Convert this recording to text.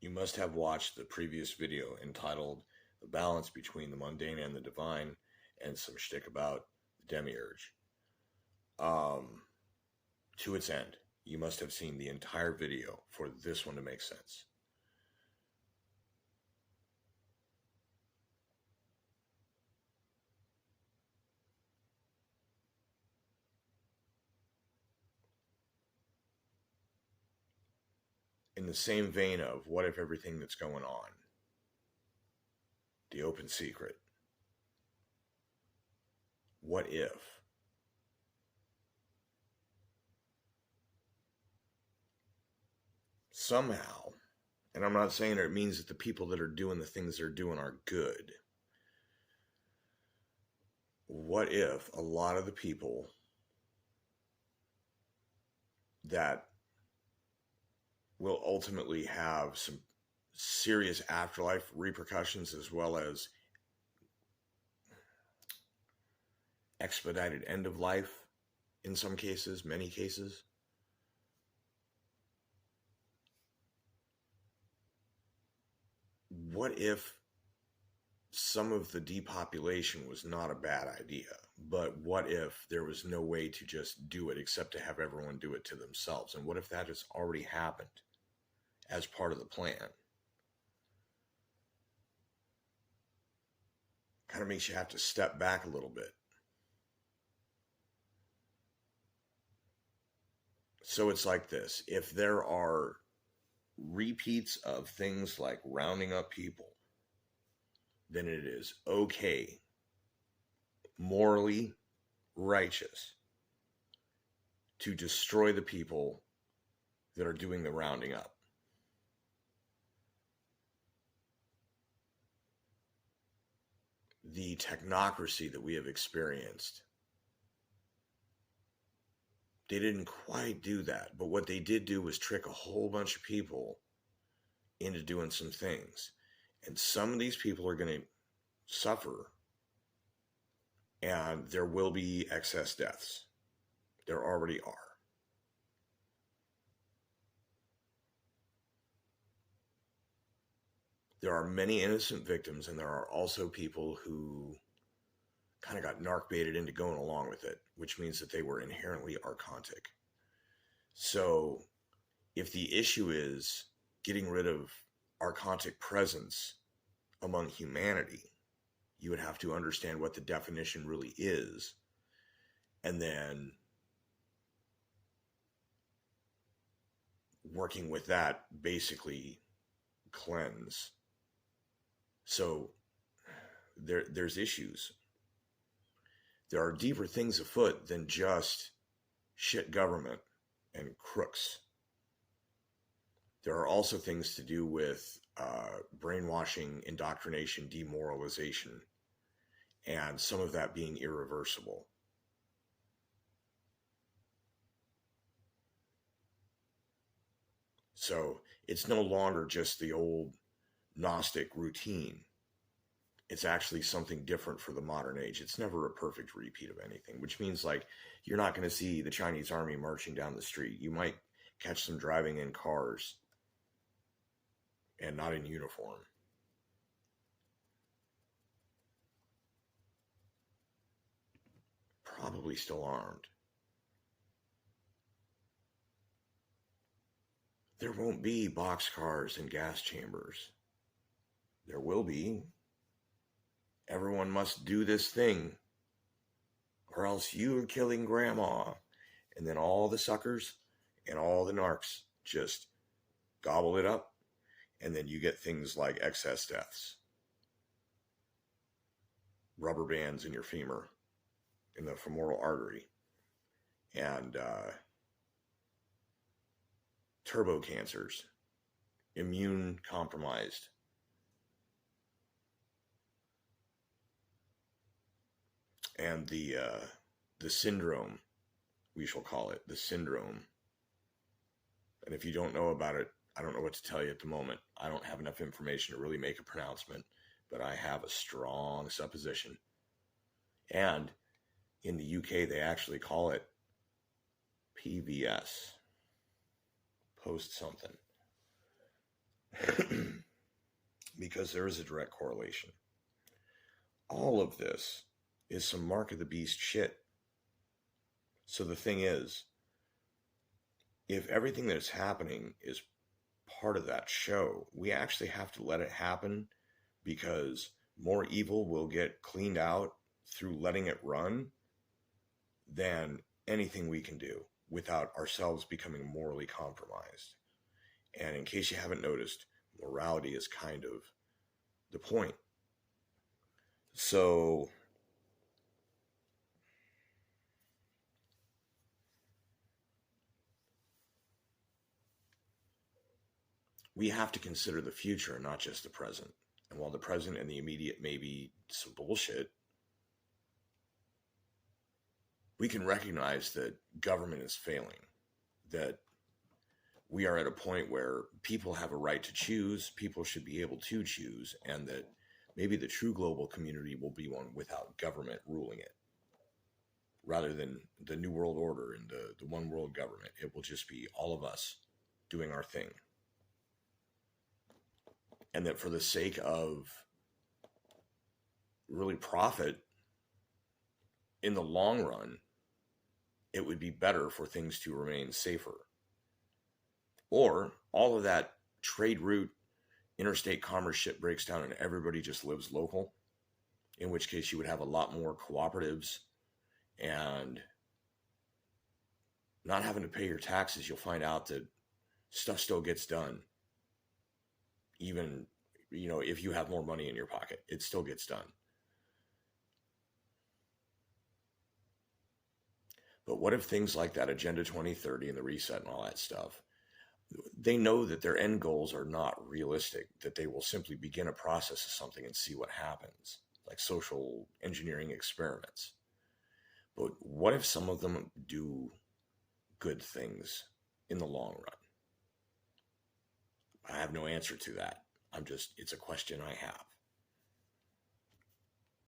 You must have watched the previous video entitled The Balance Between the Mundane and the Divine and some shtick about the Demiurge. Um, to its end, you must have seen the entire video for this one to make sense. In the same vein of what if everything that's going on, the open secret, what if somehow, and I'm not saying that it means that the people that are doing the things they're doing are good. What if a lot of the people that will ultimately have some serious afterlife repercussions as well as expedited end of life in some cases, many cases? What if some of the depopulation was not a bad idea, but what if there was no way to just do it except to have everyone do it to themselves? And what if that has already happened as part of the plan? Kind of makes you have to step back a little bit. So it's like this. If there are repeats of things like rounding up people, then it is okay, morally righteous, to destroy the people that are doing the rounding up. The technocracy that we have experienced, they didn't quite do that, but what they did do was trick a whole bunch of people into doing some things. And some of these people are going to suffer, and there will be excess deaths. There already are. There are many innocent victims, and there are also people who kind of got narc baited into going along with it, which means that they were inherently archontic. So if the issue is getting rid of archontic presence among humanity, you would have to understand what the definition really is, and then working with that, basically cleanse. So there's issues. There are deeper things afoot than just shit government and crooks. There are also things to do with brainwashing, indoctrination, demoralization, and some of that being irreversible. So it's no longer just the old Gnostic routine. It's actually something different for the modern age. It's never a perfect repeat of anything, which means like you're not going to see the Chinese army marching down the street. You might catch them driving in cars and not in uniform. Probably still armed. There won't be boxcars and gas chambers. There will be. Everyone must do this thing, or else you're killing grandma. And then all the suckers and all the narcs just gobble it up. And then you get things like excess deaths, rubber bands in your femur, in the femoral artery, and turbo cancers, immune compromised. And the syndrome, we shall call it, the syndrome. And if you don't know about it, I don't know what to tell you at the moment. I don't have enough information to really make a pronouncement, but I have a strong supposition. And in the UK, they actually call it PVS, post something. because there is a direct correlation. All of this is some mark of the beast shit. So the thing is, if everything that's happening is part of that show, we actually have to let it happen because more evil will get cleaned out through letting it run than anything we can do without ourselves becoming morally compromised. And in case you haven't noticed, morality is kind of the point. So we have to consider the future and not just the present. And while the present and the immediate may be some bullshit, we can recognize that government is failing, that we are at a point where people have a right to choose, people should be able to choose, and that maybe the true global community will be one without government ruling it. Rather than the New World Order and the one world government, it will just be all of us doing our thing. And that for the sake of really profit, in the long run, it would be better for things to remain safer. Or all of that trade route, interstate commerce shit breaks down and everybody just lives local, in which case you would have a lot more cooperatives and not having to pay your taxes. You'll find out that stuff still gets done. Even, if you have more money in your pocket, it still gets done. But what if things like that Agenda 2030 and the reset and all that stuff, they know that their end goals are not realistic, that they will simply begin a process of something and see what happens, like social engineering experiments. But what if some of them do good things in the long run? I have no answer to that. It's a question I have.